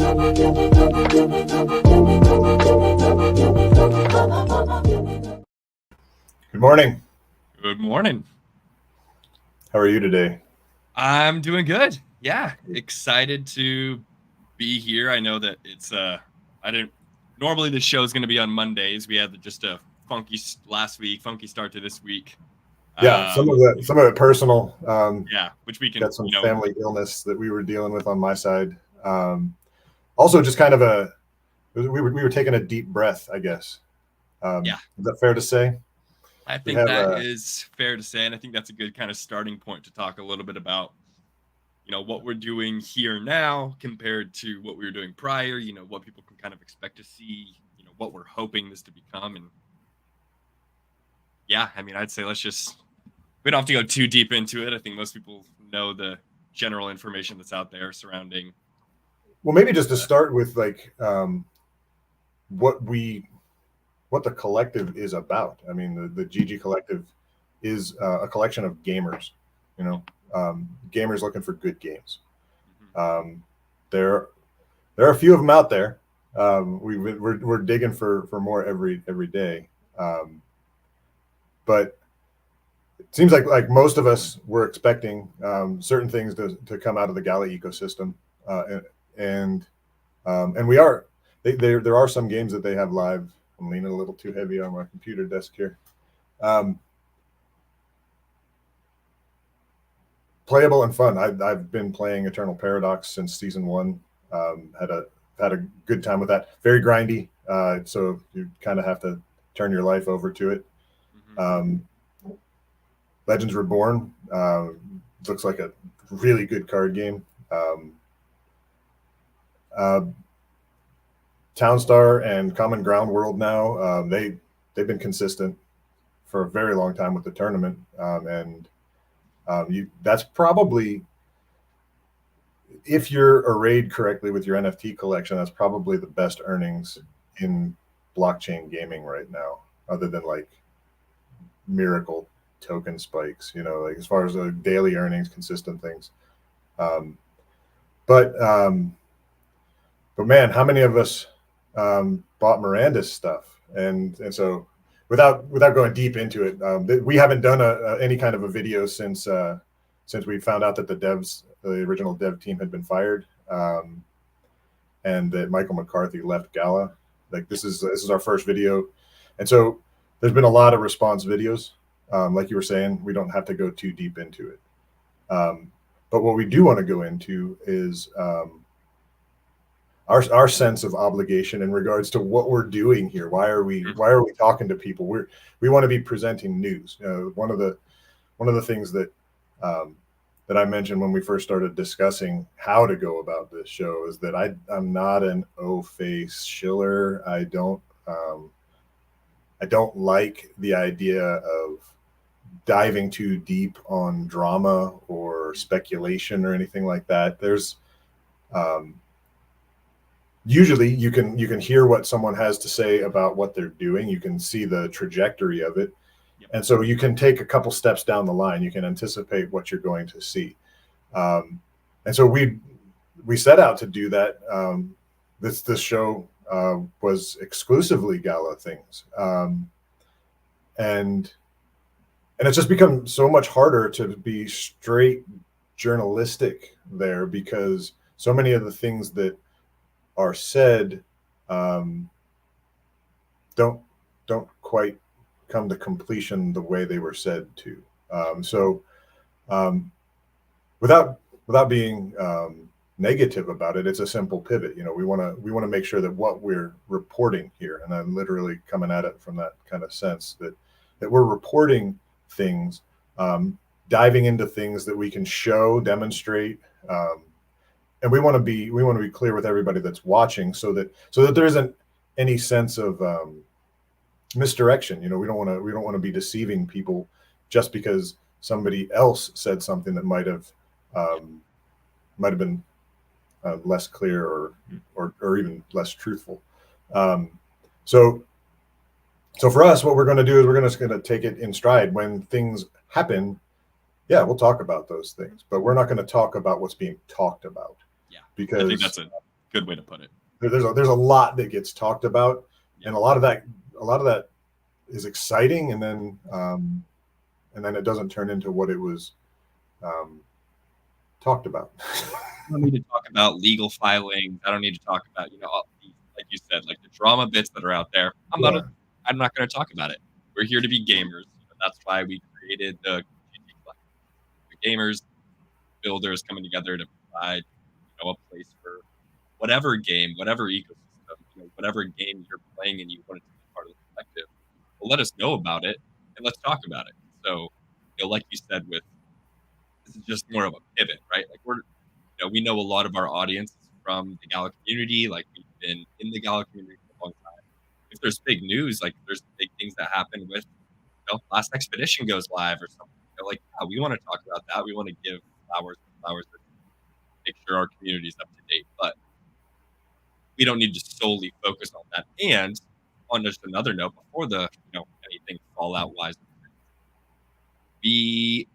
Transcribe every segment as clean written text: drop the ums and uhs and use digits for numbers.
Good morning. Good morning. How are you today? I'm doing good. Yeah, excited to be here. I know that I didn't normally the show is going to be on Mondays. We had just a last week, funky start to this week. Yeah, some of it personal. Yeah, which we can, Got some family illness that we were dealing with on my side. Also, just kind of we were taking a deep breath, I guess. Yeah. Is that fair to say? I think that is fair to say, and I think that's a good kind of starting point to talk a little bit about, what we're doing here now compared to what we were doing prior, what people can kind of expect to see, what we're hoping this to become. And yeah, I mean, I'd say we don't have to go too deep into it. I think most people know the general information that's out there surrounding. Well, maybe just to start with what the collective is about. I mean, the GG collective is a collection of gamers, gamers looking for good games. There are a few of them out there. We're digging for more every day. But it seems like most of us were expecting certain things to come out of the Gala ecosystem, and we are. There are some games that they have live. I'm leaning a little too heavy on my computer desk here. Playable and fun. I've been playing Eternal Paradox since season 1. Had a good time with that. Very grindy, so you kind of have to turn your life over to it. Legends Reborn looks like a really good card game. Townstar and Common Ground World now, they've been consistent for a very long time with the tournament, and that's probably, if you're arrayed correctly with your NFT collection, that's probably the best earnings in blockchain gaming right now, other than like miracle token spikes, like as far as the daily earnings, consistent things. But man, how many of us bought Miranda's stuff? And so without going deep into it, we haven't done any kind of a video since we found out that the original dev team had been fired, and that Michael McCarthy left Gala. Like this is our first video, and so there's been a lot of response videos. Like you were saying, we don't have to go too deep into it. But what we do want to go into is our sense of obligation in regards to what we're doing here. Why are we talking to people? We want to be presenting news. One of the things that I mentioned when we first started discussing how to go about this show is that I'm not an O-face shiller. I don't like the idea of diving too deep on drama or speculation or anything like that. There's usually you can hear what someone has to say about what they're doing. You can see the trajectory of it. Yep. And so you can take a couple steps down the line. You can anticipate what you're going to see. And so we set out to do that. This show was exclusively Gala things. And it's just become so much harder to be straight journalistic there, because so many of the things that are said don't quite come to completion the way they were said to. So without being negative about it, it's a simple pivot. We want to make sure that what we're reporting here, and I'm literally coming at it from that kind of sense, that we're reporting things, diving into things that we can show, demonstrate, and we want to be clear with everybody that's watching, so that there isn't any sense of misdirection. We don't want to be deceiving people just because somebody else said something that might have been less clear or even less truthful. So for us, what we're going to do is we're just going to take it in stride. When things happen, yeah, we'll talk about those things, but we're not going to talk about what's being talked about. Yeah, because I think that's a good way to put it. There's a lot that gets talked about, and a lot of that is exciting, and then it doesn't turn into what it was talked about. I don't need to talk about legal filings. I don't need to talk about, all the, like you said, like the drama bits that are out there. I'm not going to talk about it. We're here to be gamers. That's why we created the gamers, builders coming together to provide, a place for whatever game, whatever ecosystem, whatever game you're playing and you want it to be part of the collective. Well, let us know about it and let's talk about it. So, like you said, this is just more of a pivot, right? Like we know a lot of our audience is from the Gala community. Like we've been in the Gala community for a long time. If there's big news, like there's big things that happen with, last expedition goes live or something. We want to talk about that. We want to give flowers, make sure our community is up to date. But we don't need to solely focus on that. And on just another note, before the anything fallout wise, we've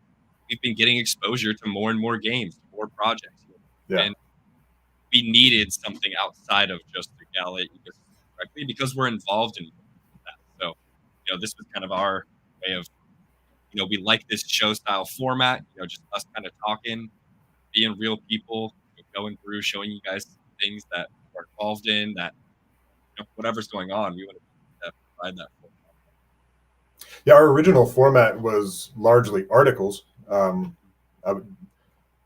been getting exposure to more and more games, more projects. And we needed something outside of just the Gala ecosystem directly because we're involved in that. So, this was kind of our way of, we like this show style format, just us kind of talking, being real people, going through, showing you guys things that we're involved in, that whatever's going on, we want to provide that for. Yeah, our original format was largely articles. I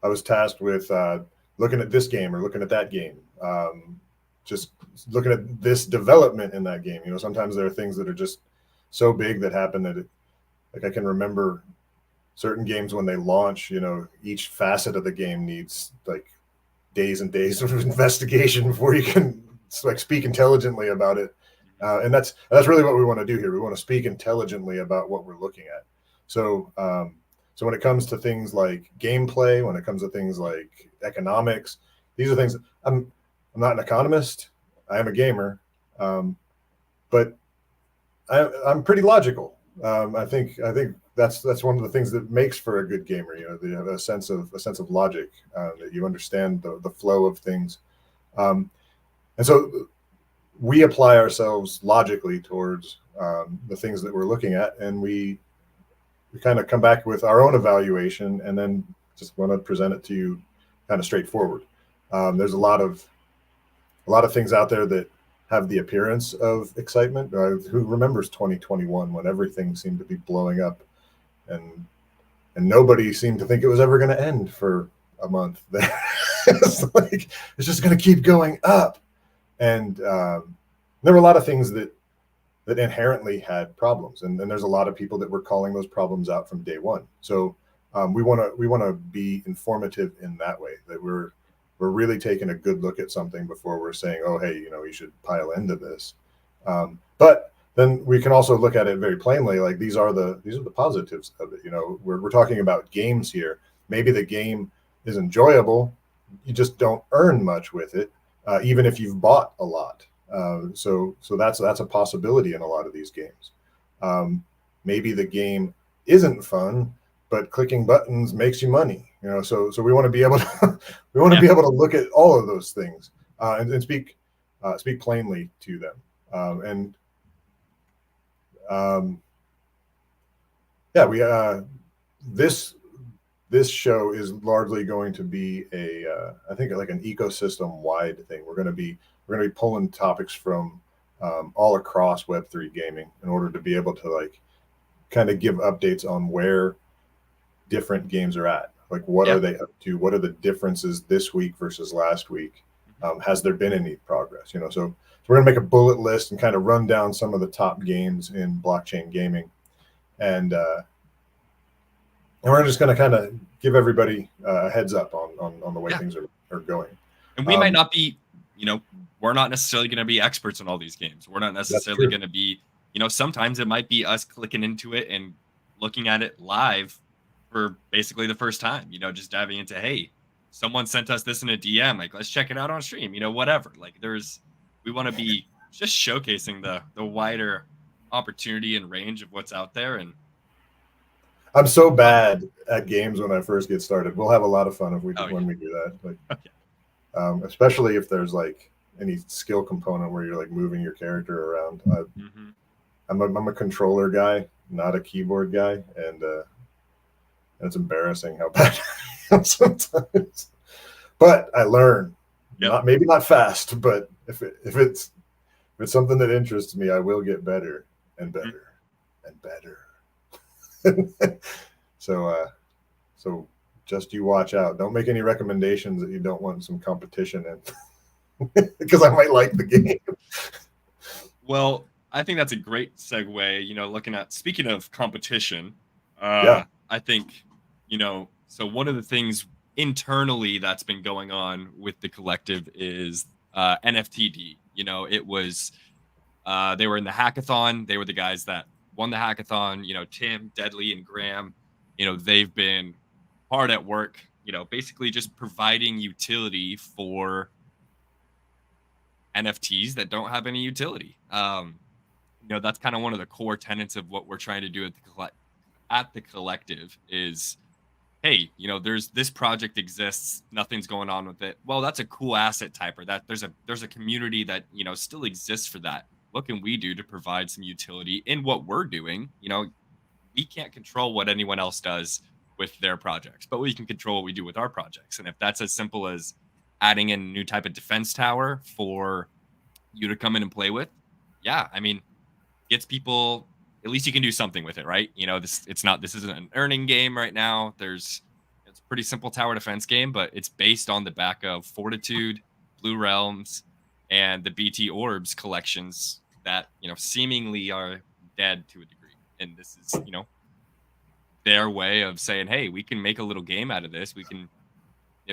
was tasked with looking at this game or looking at that game, just looking at this development in that game. Sometimes there are things that are just so big that happen that I can remember certain games when they launch, each facet of the game needs like days and days of investigation before you can speak intelligently about it. And that's really what we want to do here. We want to speak intelligently about what we're looking at. So when it comes to things like gameplay, when it comes to things like economics, these are things. I'm not an economist. I am a gamer, but I'm pretty logical. I think that's one of the things that makes for a good gamer. You have a sense of logic, that you understand the flow of things, and so we apply ourselves logically towards the things that we're looking at, and we kind of come back with our own evaluation, and then just want to present it to you kind of straightforward. There's a lot of things out there that have the appearance of excitement. Who remembers 2021 when everything seemed to be blowing up, and nobody seemed to think it was ever going to end for a month? It's just going to keep going up, and there were a lot of things that inherently had problems, and there's a lot of people that were calling those problems out from day one. So we want to be informative in that way, that we're really taking a good look at something before we're saying, oh, hey, you should pile into this. But then we can also look at it very plainly, like these are the positives of it. We're talking about games here. Maybe the game is enjoyable, you just don't earn much with it, even if you've bought a lot. So that's a possibility in a lot of these games. Maybe the game isn't fun, but clicking buttons makes you money. So we want to be able to be able to look at all of those things and speak plainly to them. This show is largely going to be I think like an ecosystem wide thing. We're going to be pulling topics from all across Web3 gaming in order to be able to kind of give updates on where different games are at. Like what are they up to? What are the differences this week versus last week? Has there been any progress? So we're gonna make a bullet list and kind of run down some of the top games in blockchain gaming, and we're just gonna kind of give everybody a heads up on the way things are going. And we might not be, we're not necessarily going to be experts in all these games. We're not necessarily going to be, sometimes it might be us clicking into it and looking at it live for basically the first time, just diving into, hey, someone sent us this in a DM, like, let's check it out on stream, whatever. Like we want to be just showcasing the wider opportunity and range of what's out there. And I'm so bad at games when I first get started. We'll have a lot of fun when we do that. especially if there's like any skill component where you're like moving your character around. I'm a controller guy, not a keyboard guy, and it's embarrassing how bad I am sometimes. But I learn, maybe not fast, but if it's something that interests me, I will get better and better and better. So just you watch out. Don't make any recommendations that you don't want some competition in, because I might like the game. Well, I think that's a great segue. Speaking of competition, I think, so one of the things internally that's been going on with the collective is NFTD. It was they were in the hackathon. They were the guys that won the hackathon. Tim, Deadly, and Graham. They've been hard at work. Basically just providing utility for NFTs that don't have any utility. That's kind of one of the core tenets of what we're trying to do at the collective is, hey, there's this project exists, nothing's going on with it. Well, that's a cool asset type, or that there's a community that, still exists for that. What can we do to provide some utility in what we're doing? We can't control what anyone else does with their projects, but we can control what we do with our projects. And if that's as simple as adding in a new type of defense tower for you to come in and play with, gets people, at least you can do something with it, right? This isn't an earning game right now. It's a pretty simple tower defense game, but it's based on the back of Fortitude, Blue Realms, and the BT Orbs collections that, seemingly are dead to a degree. And this is, their way of saying, hey, we can make a little game out of this. We can,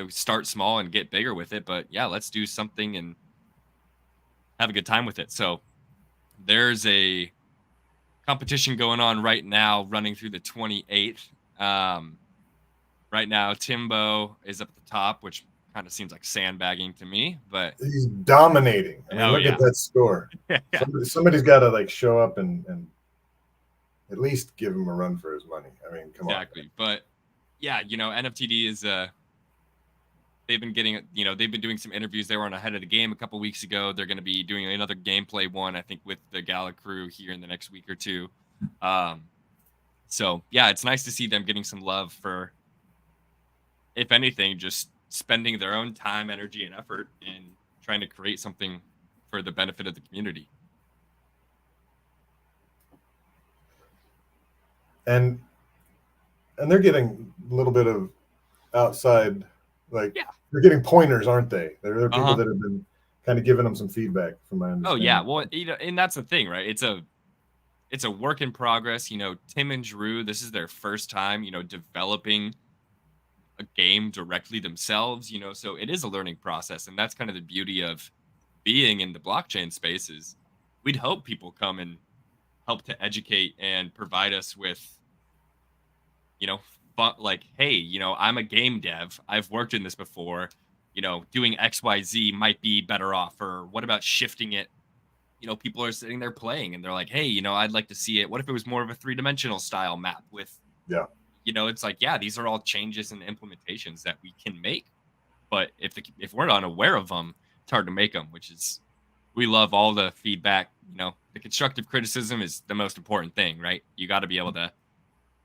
start small and get bigger with it, but let's do something and have a good time with it. So there's a competition going on right now, running through the 28th. Right now, Timbo is up at the top, which kind of seems like sandbagging to me, but he's dominating. I mean, look at that score. Somebody's got to show up and at least give him a run for his money. I mean, come on. Exactly. But NFTD is they've been doing some interviews. They were on Ahead of the Game a couple weeks ago. They're going to be doing another gameplay one, I think, with the Gala crew here in the next week or two. So it's nice to see them getting some love for, if anything, just spending their own time, energy, and effort in trying to create something for the benefit of the community. And they're getting a little bit of outside, they're getting pointers, aren't they? There are people that have been kind of giving them some feedback, from my understanding. Oh yeah, well, and that's the thing, right? It's a work in progress. Tim and Drew, this is their first time, developing a game directly themselves. So it is a learning process, and that's kind of the beauty of being in the blockchain spaces. We'd hope people come and help to educate and provide us with, hey, I'm a game dev. I've worked in this before. Doing XYZ might be better off. Or what about shifting it? People are sitting there playing and they're like, hey, I'd like to see it. What if it was more of a 3-dimensional style map with, it's like, these are all changes and implementations that we can make. But if we're unaware of them, it's hard to make them, we love all the feedback. The constructive criticism is the most important thing, right? You got to be able to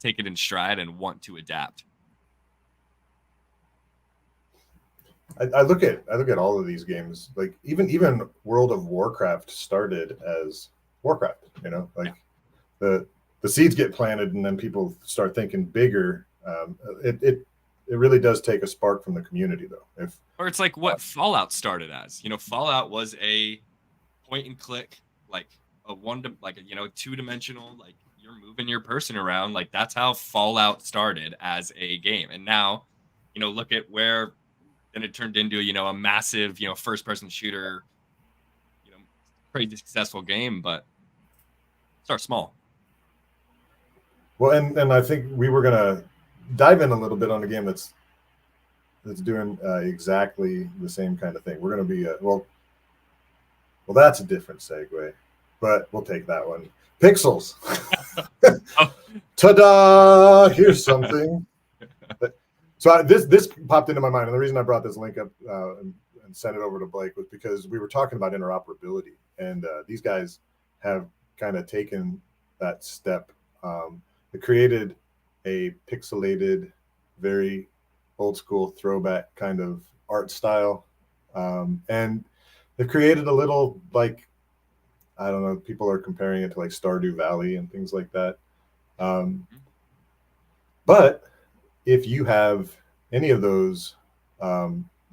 take it in stride and want to adapt. I look at all of these games, even World of Warcraft started as Warcraft, the seeds get planted and then people start thinking bigger. It really does take a spark from the community, though. Or it's like what Fallout started as. Fallout was a point and click, a 2-dimensional, you're moving your person around. That's how Fallout started as a game. And now, look at where then it turned into, a massive, first-person shooter, crazy successful game, but start small. Well, and I think we were gonna dive in a little bit on a game that's doing exactly the same kind of thing. We're gonna be well, that's a different segue, but we'll take that one. Pixels. Ta-da! Here's something. So this popped into my mind, and the reason I brought this link up and sent it over to Blake was because we were talking about interoperability, and these guys have kind of taken that step. They created a pixelated, very old school throwback kind of art style, and they've created a little, like, I don't know, people are comparing it to like Stardew Valley and things like that. But if you have any of those,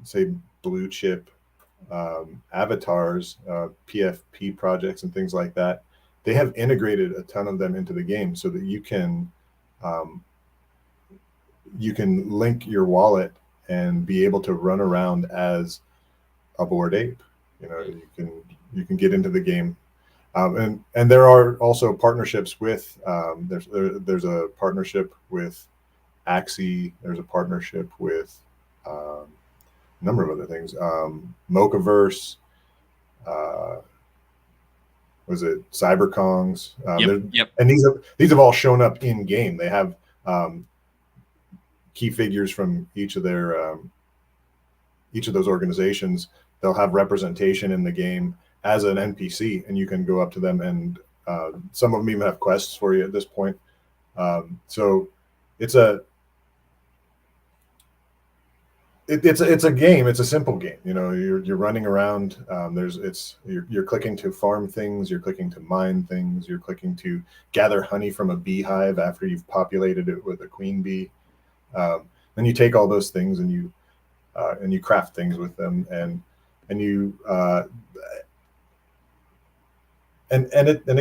say, blue chip avatars, PFP projects and things like that, they have integrated a ton of them into the game so that you can link your wallet and be able to run around as a Bored Ape. You know, you can get into the game, and there are also partnerships with there's a partnership with Axie. There's a partnership with a number of other things. Mochaverse. Was it CyberKongs? Yep. And these have all shown up in game. They have key figures from each of those organizations. They'll have representation in the game as an NPC, and you can go up to them, and some of them even have quests for you at this point. So it's a game. It's a simple game. You know, you're running around. You're clicking to farm things. You're clicking to mine things. You're clicking to gather honey from a beehive after you've populated it with a queen bee. Then you take all those things and you craft things with them, and it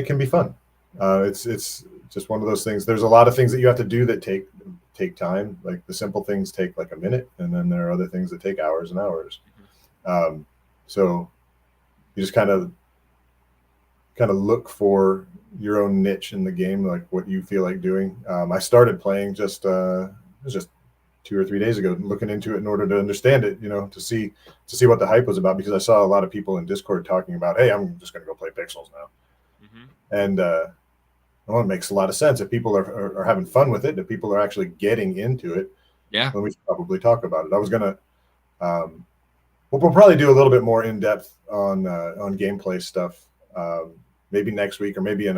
can be fun. It's just one of those things. There's a lot of things that you have to do that take time. Like the simple things take like a minute, and then there are other things that take hours and hours. So you just kind of look for your own niche in the game, like what you feel like doing. I started playing it was just 2 or 3 days ago, looking into it in order to understand it, you know, to see what the hype was about, because I saw a lot of people in Discord talking about, hey, I'm just going to go play Pixels now. And well, it makes a lot of sense. If people are having fun with it, if people are actually getting into it, then we should probably talk about it. I was gonna, we'll probably do a little bit more in depth on gameplay stuff, maybe next week, or maybe in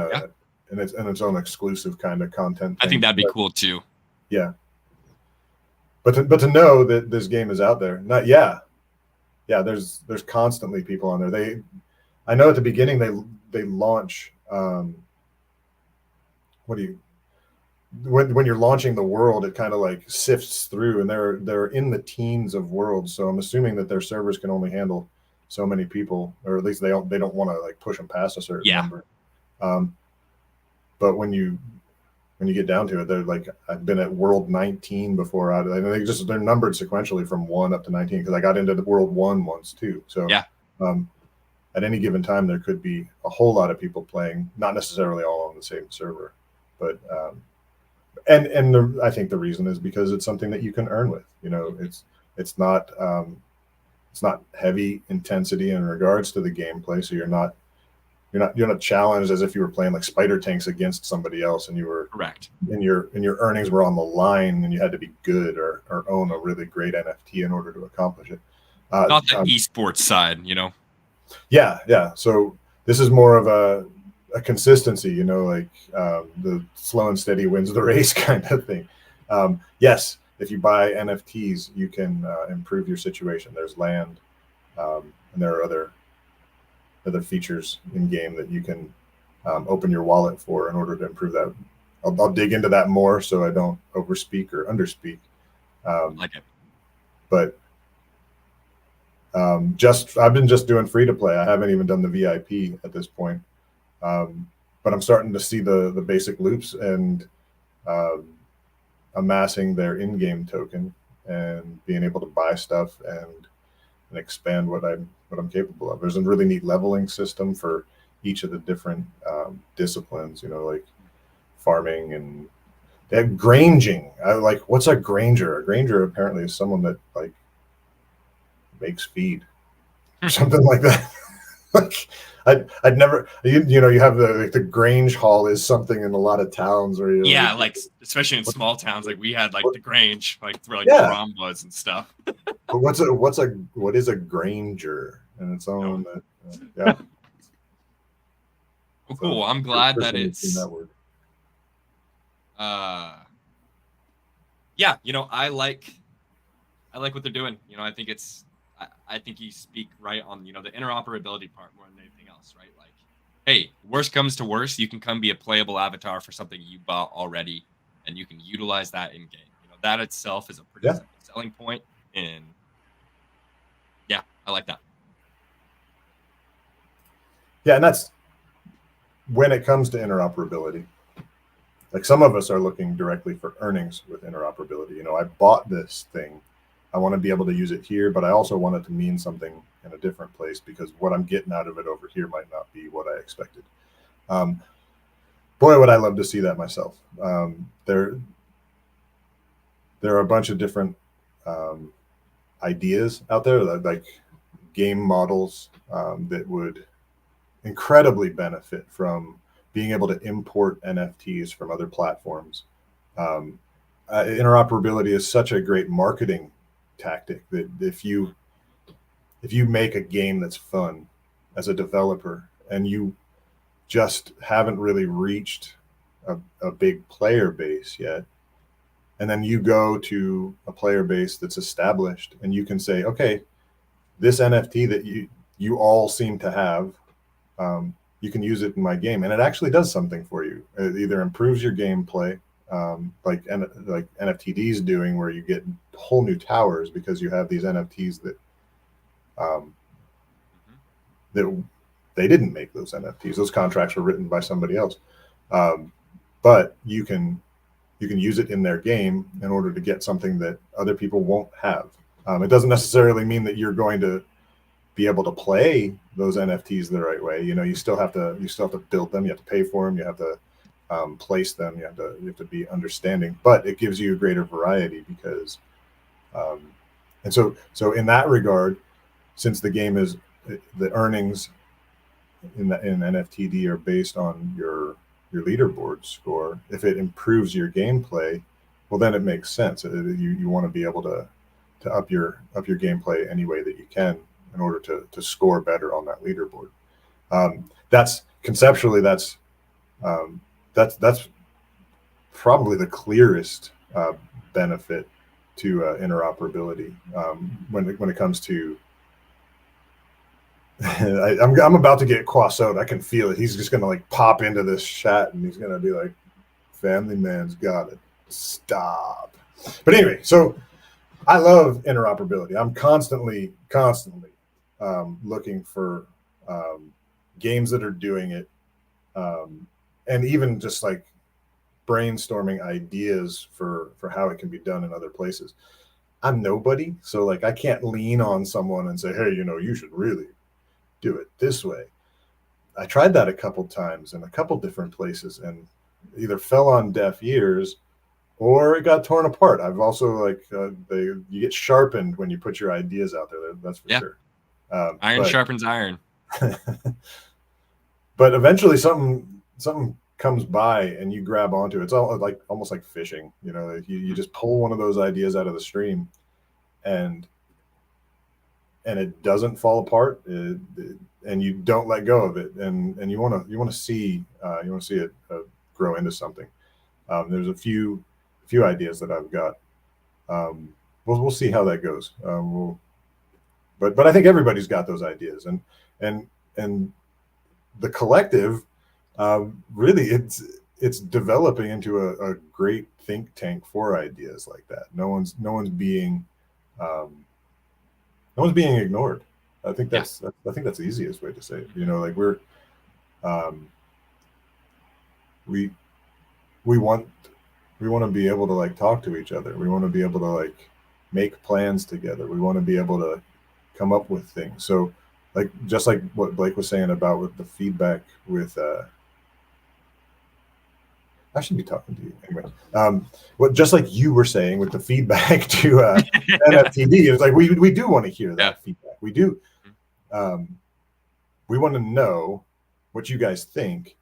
its own exclusive kind of content thing. I think that'd be cool too. Yeah. But to know that this game is out there, there's constantly people on there. I know at the beginning they launch. When you're launching the world, it kind of like sifts through, and they're in the teens of worlds. So I'm assuming that their servers can only handle so many people, or at least they don't want to like push them past a certain number. But when you get down to it, they're like, I've been at world 19 before. They're numbered sequentially from 1 up to 19, because I got into the world 1 once too. So at any given time, there could be a whole lot of people playing, not necessarily all on the same server, but I think the reason is because it's something that you can earn with. You know, it's not heavy intensity in regards to the gameplay, so you're not challenged as if you were playing like spider tanks against somebody else, and you were correct, and your earnings were on the line, and you had to be good or own a really great NFT in order to accomplish it. Not the esports side, you know. Yeah. So this is more of a consistency, you know, like the slow and steady wins the race kind of thing. Yes, if you buy NFTs, you can improve your situation. There's land, and there are other features in game that you can open your wallet for in order to improve that. I'll dig into that more so I don't overspeak or underspeak. Like it. But I've been just doing free to play. I haven't even done the VIP at this point. But I'm starting to see the basic loops and amassing their in-game token and being able to buy stuff and expand what I'm capable of. There's a really neat leveling system for each of the different disciplines, you know, like farming, and they have granging. What's a granger? A granger apparently is someone that like makes feed or something like that. Like I'd never, you know, you have the Grange Hall is something in a lot of towns where you're yeah, like especially in small towns, like we had like the Grange, like where like yeah. prom was and stuff. But what is a Granger and its own? Yeah. Well, cool. I'm glad that it's that word. Yeah, you know, I like what they're doing. You know, I think I think you speak right on, you know, the interoperability part more than anything else, right? Like, hey, worst comes to worst, you can come be a playable avatar for something you bought already, and you can utilize that in game. You know, that itself is a pretty simple selling point, and yeah, I like that. Yeah, and that's when it comes to interoperability. Like some of us are looking directly for earnings with interoperability. You know, I bought this thing. I want to be able to use it here, but I also want it to mean something in a different place because what I'm getting out of it over here might not be what I expected. Boy, would I love to see that myself. There are a bunch of different ideas out there, like game models that would incredibly benefit from being able to import NFTs from other platforms. Interoperability is such a great marketing tactic that if you make a game that's fun as a developer and you just haven't really reached a big player base yet, and then you go to a player base that's established and you can say, okay, this NFT that you all seem to have, you can use it in my game, and it actually does something for you. It either improves your gameplay, like NFTD's doing, where you get whole new towers because you have these NFTs that that they didn't make those NFTs. Those contracts were written by somebody else, but you can use it in their game in order to get something that other people won't have. It doesn't necessarily mean that you're going to be able to play those NFTs the right way. You know, you still have to build them. You have to pay for them. You have to place them. You have to be understanding. But it gives you a greater variety because, and so in that regard, since the game is the earnings in NFTD are based on your leaderboard score. If it improves your gameplay, well, then it makes sense. You want to be able to up your gameplay any way that you can in order to score better on that leaderboard. That's conceptually that's probably the clearest benefit to interoperability when it comes to. I'm about to get Quassoed. I can feel it. He's just gonna like pop into this chat and he's gonna be like, "Family man's got it. Stop." But anyway, so I love interoperability. I'm constantly looking for games that are doing it, and even just like brainstorming ideas for how it can be done in other places. I'm nobody, so like I can't lean on someone and say, "Hey, you know, you should really do it this way." I tried that a couple times in a couple different places and either fell on deaf ears or it got torn apart. I've also like you get sharpened when you put your ideas out there. That's for sure. Iron sharpens iron. But eventually something comes by and you grab onto it. It's all like almost like fishing, you know, you just pull one of those ideas out of the stream and it doesn't fall apart, and you don't let go of it, and you want to see it grow into something. There's a few ideas that I've got. We'll see how that goes. But I think everybody's got those ideas, and the collective really it's developing into a great think tank for ideas like that. No one's being ignored. I think that's the easiest way to say it. You know, like we want to be able to like talk to each other. We want to be able to like make plans together. We want to be able to come up with things. So like just like what Blake was saying about with the feedback with I should be talking to you anyway. Just like you were saying with the feedback to NFTD, it's like we do want to hear that feedback. We do. We want to know what you guys think,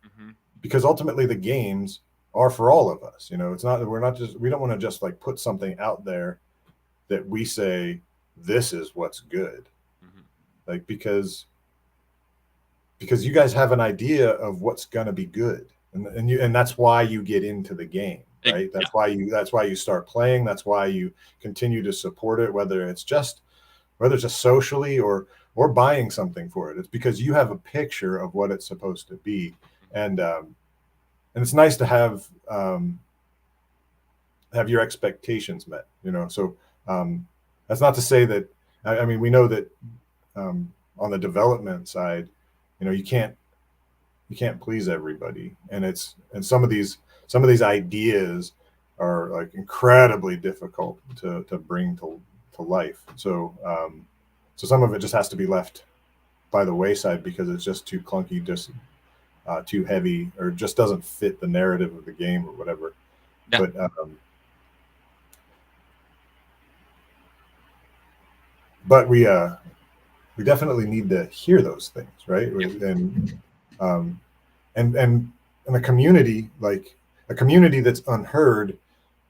because ultimately the games are for all of us. You know, it's not, we don't want to just like put something out there that we say, this is what's good. Like, because you guys have an idea of what's going to be good. And that's why you get into the game, right? That's why you start playing. That's why you continue to support it, whether it's just socially or buying something for it. It's because you have a picture of what it's supposed to be. And it's nice to have your expectations met, you know? So that's not to say that, I mean, we know that on the development side, you know, you can't please everybody. And some of these ideas are like incredibly difficult to bring to life. So some of it just has to be left by the wayside because it's just too clunky, just too heavy, or just doesn't fit the narrative of the game or whatever. Yeah. But we definitely need to hear those things, right? And a community, like a community that's unheard,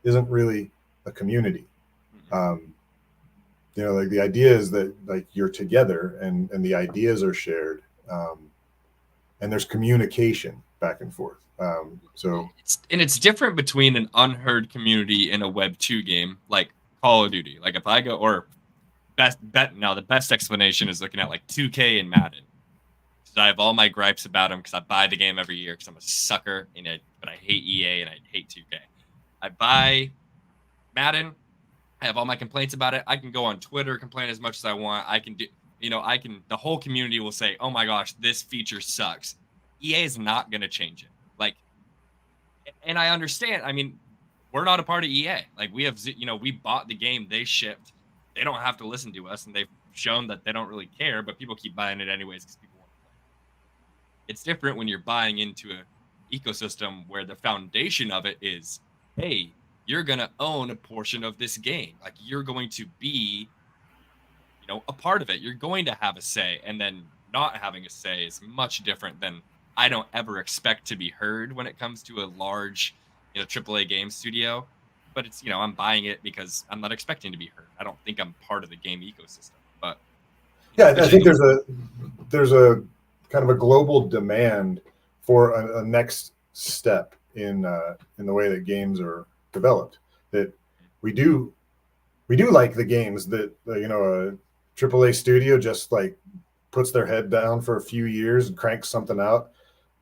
isn't really a community. You know, like the idea is that like you're together and the ideas are shared, and there's communication back and forth. So it's different between an unheard community in a Web 2 game like Call of Duty. Like if I go, or the best explanation is looking at like 2K and Madden. I have all my gripes about them because I buy the game every year because I'm a sucker in it, but I hate EA and I hate 2K. I buy Madden. I have all my complaints about it. I can go on Twitter, complain as much as I want. I can do, the whole community will say, oh my gosh, this feature sucks. EA is not going to change it. Like, and I understand. I mean, we're not a part of EA. Like we have, we bought the game, they shipped. They don't have to listen to us, and they've shown that they don't really care, but people keep buying it anyways because people want to play. It's different when you're buying into an ecosystem where the foundation of it is, hey, you're going to own a portion of this game. Like you're going to be, a part of it. You're going to have a say, and then not having a say is much different than I don't ever expect to be heard when it comes to a large, AAA game studio. But it's, I'm buying it because I'm not expecting to be heard. I don't think I'm part of the game ecosystem. But yeah, I think there's a kind of a global demand for a next step in the way that games are developed. That we do like the games that a AAA studio just like puts their head down for a few years and cranks something out,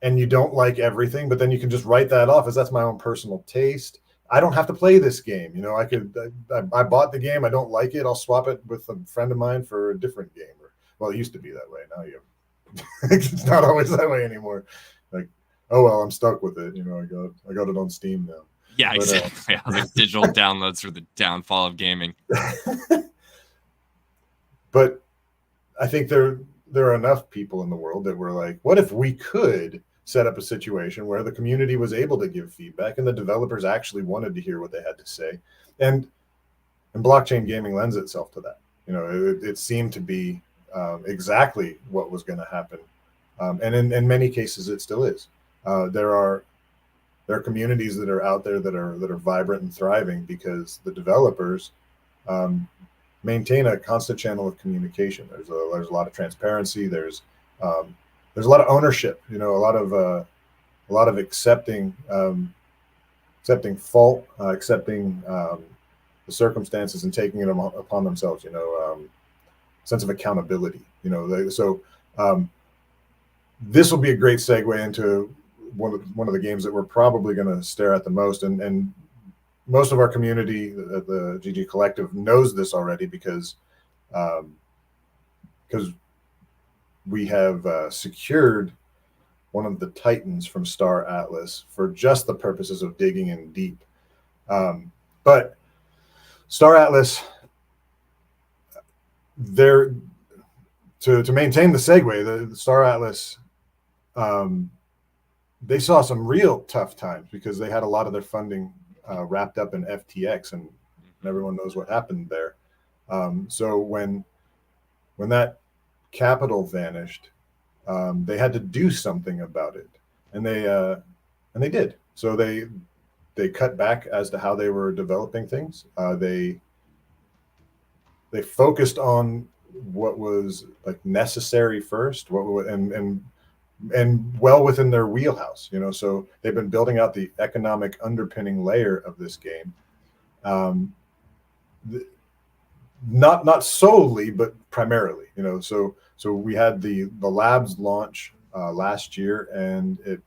and you don't like everything, but then you can just write that off as that's my own personal taste. I don't have to play this game. I bought the game. I don't like it. I'll swap it with a friend of mine for a different game. Well, it used to be that way. Now it's not always that way anymore. Like, oh well, I'm stuck with it. I got it on Steam now. Yeah, exactly. The digital downloads are the downfall of gaming. But I think there are enough people in the world that were like, what if we could set up a situation where the community was able to give feedback and the developers actually wanted to hear what they had to say, and blockchain gaming lends itself to that. It seemed to be exactly what was going to happen, and in many cases it still is. There are communities that are out there that are vibrant and thriving because the developers maintain a constant channel of communication. There's a lot of transparency. There's a lot of ownership, a lot of accepting fault, accepting the circumstances and taking it upon themselves, sense of accountability, so this will be a great segue into one of the games that we're probably going to stare at the most. And most of our community, the GG Collective, knows this already because we have secured one of the titans from Star Atlas for just the purposes of digging in deep. But Star Atlas, to maintain the segue, the Star Atlas, they saw some real tough times because they had a lot of their funding wrapped up in FTX, and everyone knows what happened there. So when that capital vanished, they had to do something about it, and they did. So they cut back as to how they were developing things. They focused on what was like necessary first, and well within their wheelhouse, So they've been building out the economic underpinning layer of this game, not solely, but primarily, So we had the labs launch last year, and it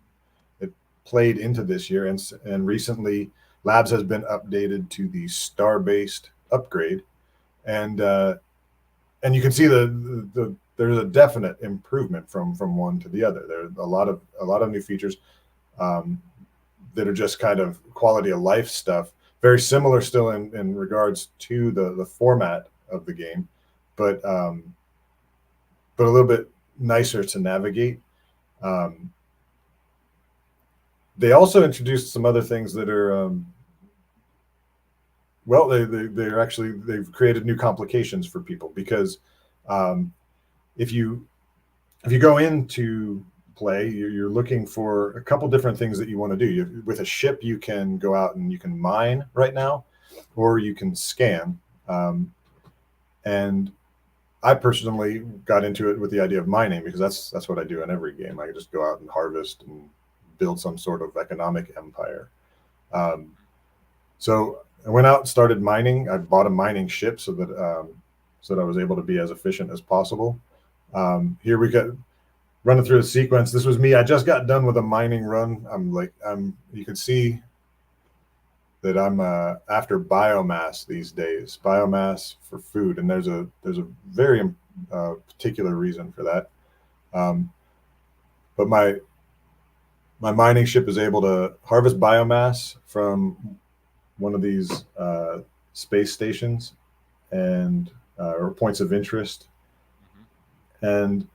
played into this year, and recently labs has been updated to the star-based upgrade, and you can see there's a definite improvement from one to the other. There's a lot of new features that are just kind of quality of life stuff. Very similar still in regards to the format of the game, but a little bit nicer to navigate. They also introduced some other things that are they've created new complications for people, because if you go into play, you're looking for a couple different things that you want to do. With a ship, you can go out and you can mine right now, or you can scan. And I personally got into it with the idea of mining, because that's what I do in every game. I just go out and harvest and build some sort of economic empire. So I went out and started mining. I bought a mining ship so that I was able to be as efficient as possible. Here we got running through the sequence. This was me. I just got done with a mining run. You can see that I'm after biomass these days, biomass for food, and there's a very particular reason for that. But my mining ship is able to harvest biomass from one of these space stations and or points of interest. And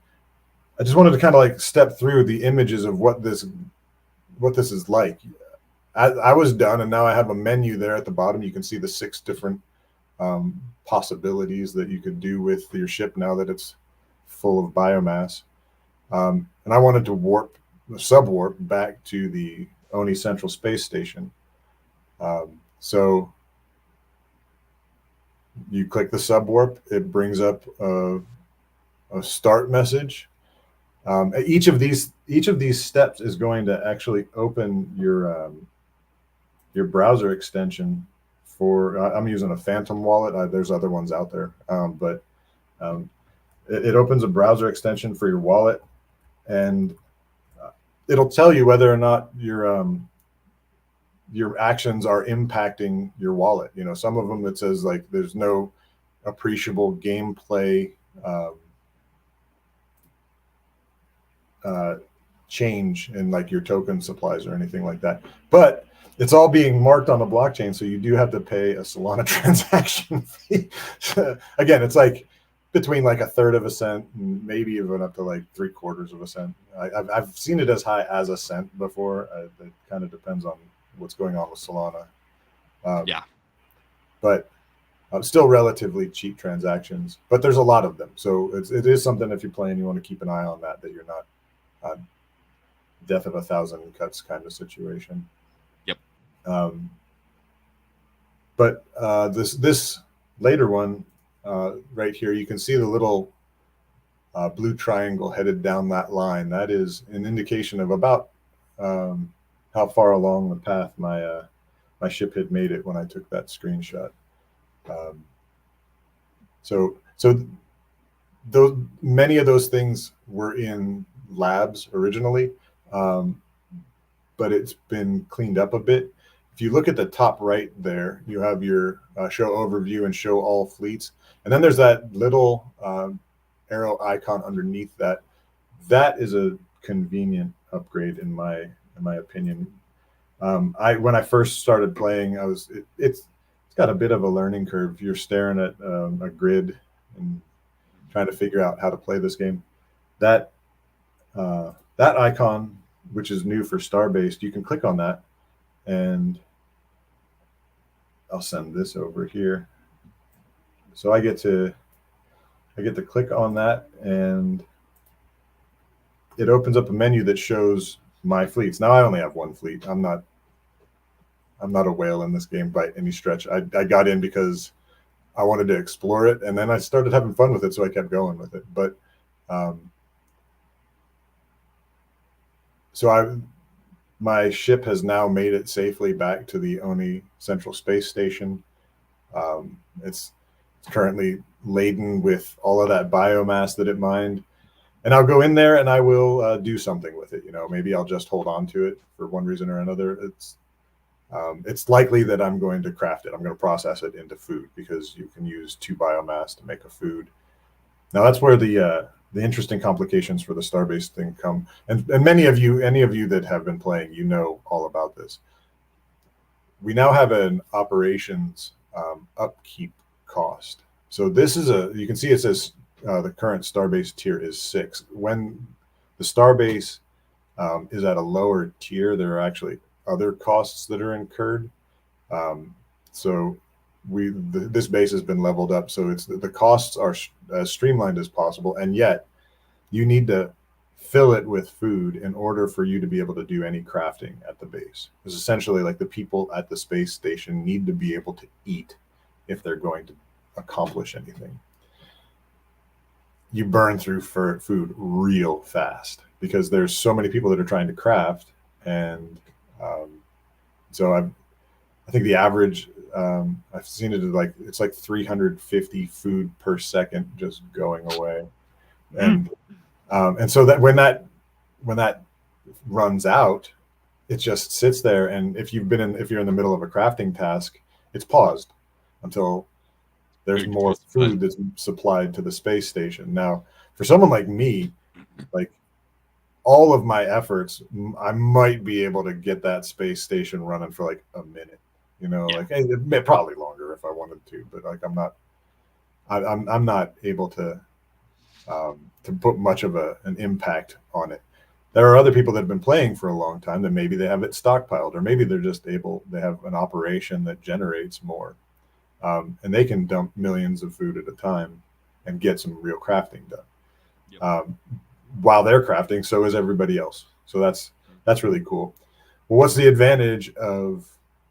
I just wanted to kind of like step through the images of what this is like. I was done, and now I have a menu there at the bottom. You can see the 6 different possibilities that you could do with your ship now that it's full of biomass. And I wanted to subwarp back to the Oni Central Space Station. So you click the subwarp, it brings up a start message. Each of these steps is going to actually open your browser extension for. I'm using a Phantom wallet. There's other ones out there, but it opens a browser extension for your wallet, and it'll tell you whether or not your actions are impacting your wallet. Some of them, it says like there's no appreciable gameplay change in like your token supplies or anything like that, but it's all being marked on the blockchain, so you do have to pay a Solana transaction fee. Again, it's like between like 1/3 of a cent and maybe even up to like 3/4 of a cent. I've seen it as high as a cent before. It kind of depends on what's going on with Solana. But still relatively cheap transactions, but there's a lot of them. So it is something, if you're playing, you want to keep an eye on that you're not death of 1,000 cuts kind of situation. Yep. But this later one right here, you can see the little blue triangle headed down that line. That is an indication of about how far along the path my ship had made it when I took that screenshot. So many of those things were in labs originally, but it's been cleaned up a bit. If you look at the top right there, you have your show overview and show all fleets, and then there's that little arrow icon underneath that. That is a convenient upgrade in my opinion. When I first started playing, it's got a bit of a learning curve. You're staring at a grid and trying to figure out how to play this game. That icon, which is new for Starbased, you can click on that, and I'll send this over here. So I get to click on that, and it opens up a menu that shows my fleets. Now I only have one fleet. I'm not a whale in this game by any stretch. I got in because I wanted to explore it, and then I started having fun with it, so I kept going with it. But my ship has now made it safely back to the Oni Central Space Station. It's currently laden with all of that biomass that it mined. And I'll go in there and I will do something with it. Maybe I'll just hold on to it for one reason or another. It's likely that I'm going to craft it. I'm going to process it into food, because you can use 2 biomass to make a food. Now that's where the interesting complications for the Starbase thing come. And any of you that have been playing, all about this. We now have an operations upkeep cost. So this is you can see it says the current Starbase tier is 6. When the Starbase is at a lower tier, there are actually other costs that are incurred. So this base has been leveled up, so the costs are as streamlined as possible, and yet you need to fill it with food in order for you to be able to do any crafting at the base. It's essentially like the people at the space station need to be able to eat if they're going to accomplish anything. You burn through food real fast because there's so many people that are trying to craft, and so I think the average I've seen it it's like 350 food per second just going away, and so that when that runs out, it just sits there. And if you're in the middle of a crafting task, it's paused until there's more food that's supplied to the space station. Now, for someone like me, like all of my efforts, I might be able to get that space station running for like a minute. Probably longer if I wanted to, but like I'm not able to put much of an impact on it. There are other people that have been playing for a long time that maybe they have it stockpiled, or maybe they're just they have an operation that generates more, and they can dump millions of food at a time and get some real crafting done. Yep. While they're crafting, so is everybody else. So that's really cool. Well, what's the advantage of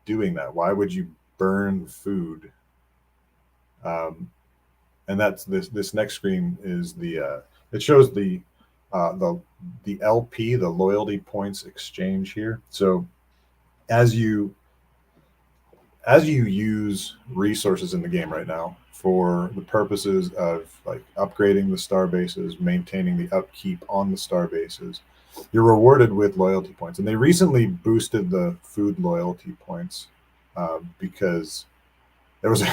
doing that? Why would you burn food? And that's this next screen is it shows the LP, the loyalty points exchange here. So as you use resources in the game right now for the purposes of like upgrading the star bases, maintaining the upkeep on the star bases, you're rewarded with loyalty points. And they recently boosted the food loyalty points because there was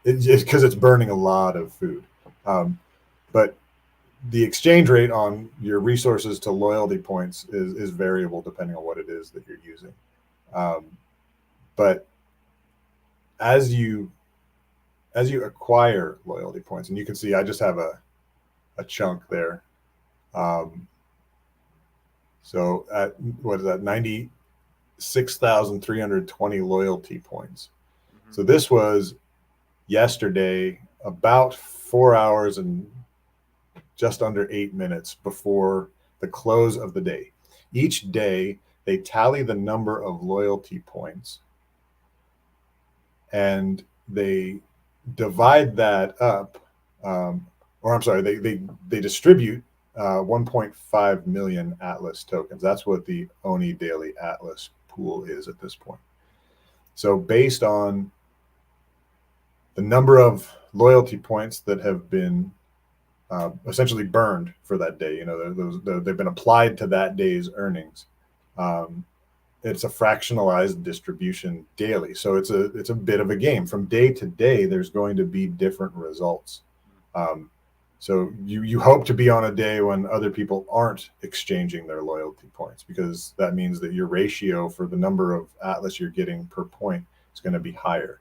because it's burning a lot of food. But the exchange rate on your resources to loyalty points is variable depending on what it is that you're using. But as you acquire loyalty points, and you can see I just have a chunk there. So at what is that, 96,320 loyalty points. Mm-hmm. So this was yesterday, about 4 hours and just under 8 minutes before the close of the day. Each day they tally the number of loyalty points and they divide that up, they distribute 1.5 million Atlas tokens. That's what the Oni Daily Atlas pool is at this point. So based on the number of loyalty points that have been essentially burned for that day, they've been applied to that day's earnings. It's a fractionalized distribution daily, so it's a bit of a game. From day to day, there's going to be different results. So you hope to be on a day when other people aren't exchanging their loyalty points, because that means that your ratio for the number of Atlas you're getting per point is going to be higher.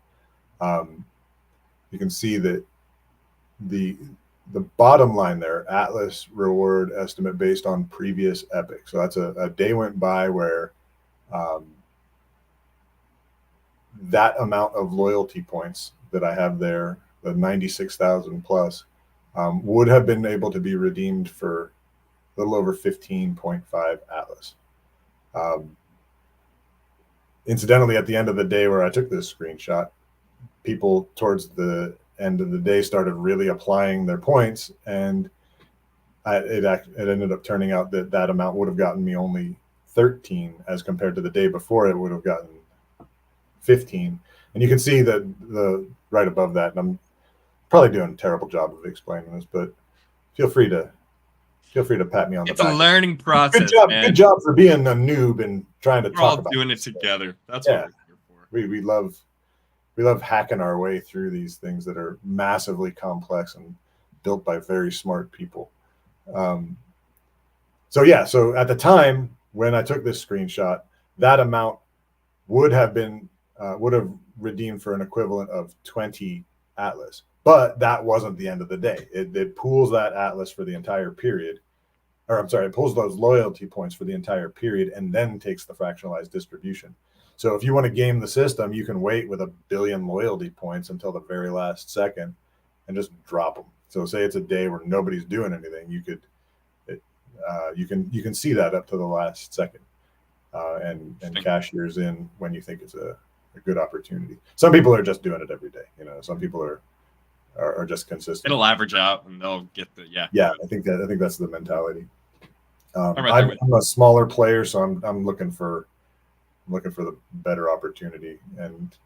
You can see that the bottom line there, Atlas reward estimate based on previous epic. So that's a day went by where that amount of loyalty points that I have there, the 96,000 plus, would have been able to be redeemed for little over 15.5 Atlas. Incidentally, at the end of the day where I took this screenshot, people towards the end of the day started really applying their points, and it ended up turning out that that amount would have gotten me only 13 as compared to the day before it would have gotten 15. And you can see that the right above that, and I'm probably doing a terrible job of explaining this, but feel free to pat me on the back. It's a learning process. Good job for being a noob and trying to talk about doing it together. That's what we're here for. We love hacking our way through these things that are massively complex and built by very smart people. So at the time when I took this screenshot, that amount would have redeemed for an equivalent of 20 Atlas. But that wasn't the end of the day. It pools that Atlas for the entire period. It pulls those loyalty points for the entire period and then takes the fractionalized distribution. So if you want to game the system, you can wait with 1 billion loyalty points until the very last second and just drop them. So say it's a day where nobody's doing anything, you can see that up to the last second and cash yours in when you think it's a good opportunity. Some people are just doing it every day. Some people are just consistent. It'll average out and they'll get I think that's the mentality. I'm a smaller player, so I'm looking for the better opportunity. And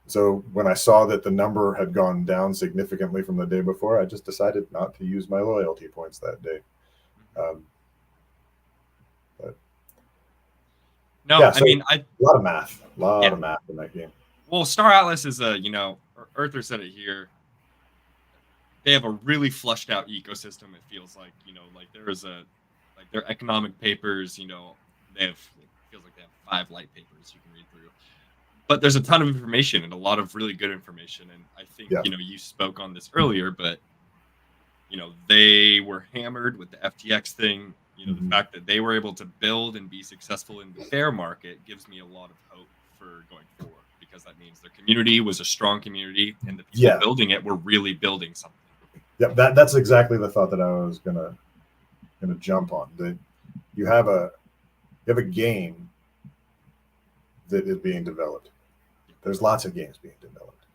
so when I saw that the number had gone down significantly from the day before, I just decided not to use my loyalty points that day. A lot of math in that game. Well, Star Atlas is Earther said it here. They have a really flushed out ecosystem. It feels like, there is their economic papers, it feels like they have 5 light papers you can read through. But there's a ton of information and a lot of really good information. And I think, you spoke on this earlier, but, they were hammered with the FTX thing. The fact that they were able to build and be successful in the bear market gives me a lot of hope for going forward, because that means their community was a strong community and the people building it were really building something. Yep, that's exactly the thought that I was gonna jump on. That you have a game that is being developed. There's lots of games being developed.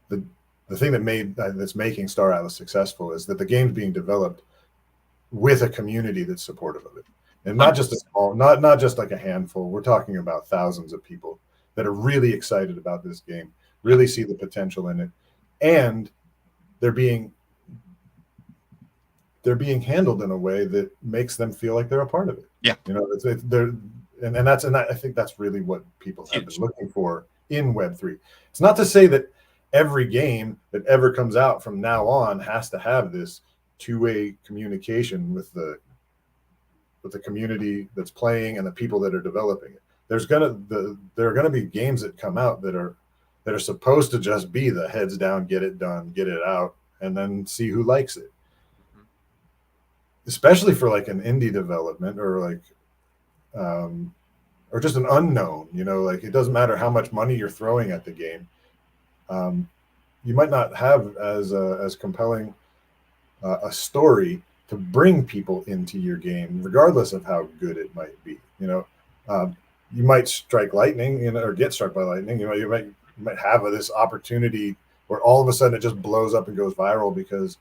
The thing that's making Star Atlas successful is that the game's being developed with a community that's supportive of it, and not just a small, not just like a handful. We're talking about thousands of people that are really excited about this game, really see the potential in it, and they're being handled in a way that makes them feel like they're a part of it. Yeah, I think that's really what people have been looking for in Web3. It's not to say that every game that ever comes out from now on has to have this two-way communication with the community that's playing and the people that are developing it. There are gonna be games that come out that are supposed to just be the heads down, get it done, get it out, and then see who likes it. Especially for like an indie development or or just an unknown, it doesn't matter how much money you're throwing at the game. You might not have as compelling a story to bring people into your game, regardless of how good it might be. You might strike lightning, or get struck by lightning. You might have this opportunity where all of a sudden it just blows up and goes viral because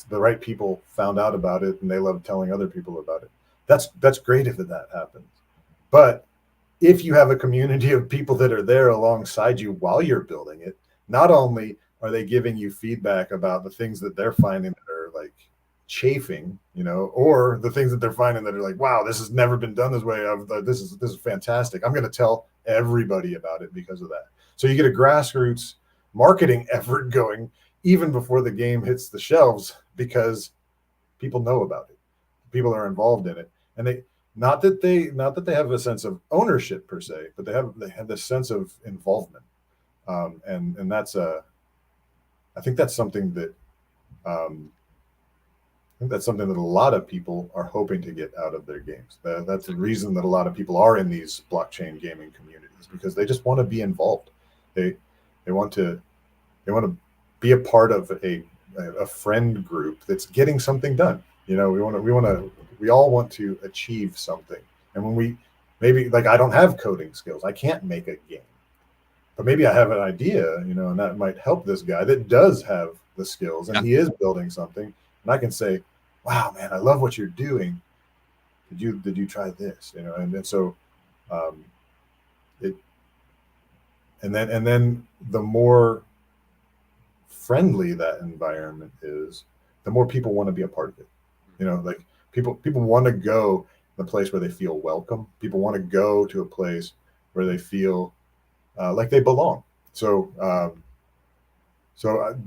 the right people found out about it and they love telling other people about it. That's great if that happens. But if you have a community of people that are there alongside you while you're building it, not only are they giving you feedback about the things that they're finding that are like chafing, or the things that they're finding that are like, wow, this has never been done this way. This is fantastic. I'm going to tell everybody about it because of that. So you get a grassroots marketing effort going even before the game hits the shelves, because people know about it. People are involved in it, and they not that they have a sense of ownership per se, but they have this sense of involvement, and that's I think that's something that a lot of people are hoping to get out of their games. That's the reason that a lot of people are in these blockchain gaming communities, because they just want to be involved. They want to be a part of a friend group that's getting something done. We want We all want to achieve something. And when we maybe like I don't have coding skills, I can't make a game, but maybe I have an idea, and that might help this guy that does have the skills and he is building something. And I can say, wow, man, I love what you're doing. Did you try this? And then so it and then the more friendly that environment is, the more people want to be a part of it. Like people want to go the place where they feel welcome. People want to go to a place where they feel like they belong. So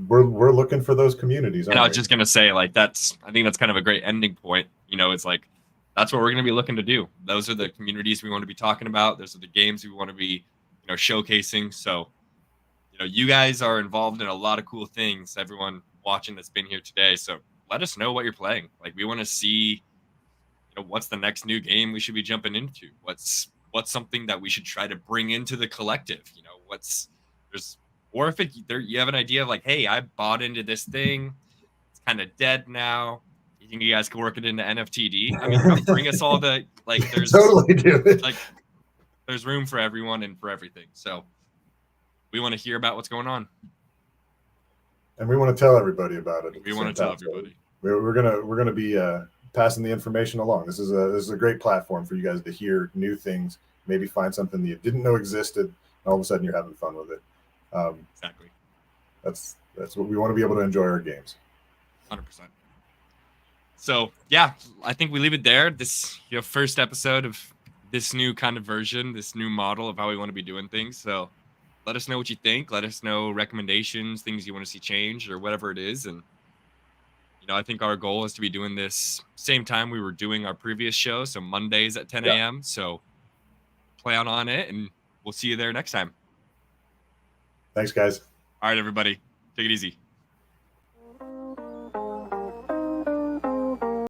we're looking for those communities. And I was just gonna say, like, I think that's kind of a great ending point. It's like that's what we're gonna be looking to do. Those are the communities we want to be talking about. Those are the games we want to be, showcasing. So, you guys are involved in a lot of cool things. Everyone watching that's been here today. So let us know what you're playing. Like, we want to see, what's the next new game we should be jumping into. What's something that we should try to bring into the collective. Or if you have an idea of like, hey, I bought into this thing, it's kind of dead now. You think you guys can work it into NFTD? I mean, come bring us all the like. There's totally do it. Like, there's room for everyone and for everything. So we want to hear about what's going on, and we want to tell everybody about it. We want to tell everybody. We're gonna be passing the information along. This is a great platform for you guys to hear new things, maybe find something that you didn't know existed, and all of a sudden you're having fun with it. Exactly. That's what we want to be able to enjoy our games. 100%. So yeah, I think we leave it there. This first episode of this new kind of version, this new model of how we want to be doing things. So let us know what you think. Let us know recommendations, things you want to see change, or whatever it is. And I think our goal is to be doing this same time we were doing our previous show, so Mondays at 10 a.m. So plan on it, and we'll see you there next time. Thanks, guys. All right, everybody. Take it easy.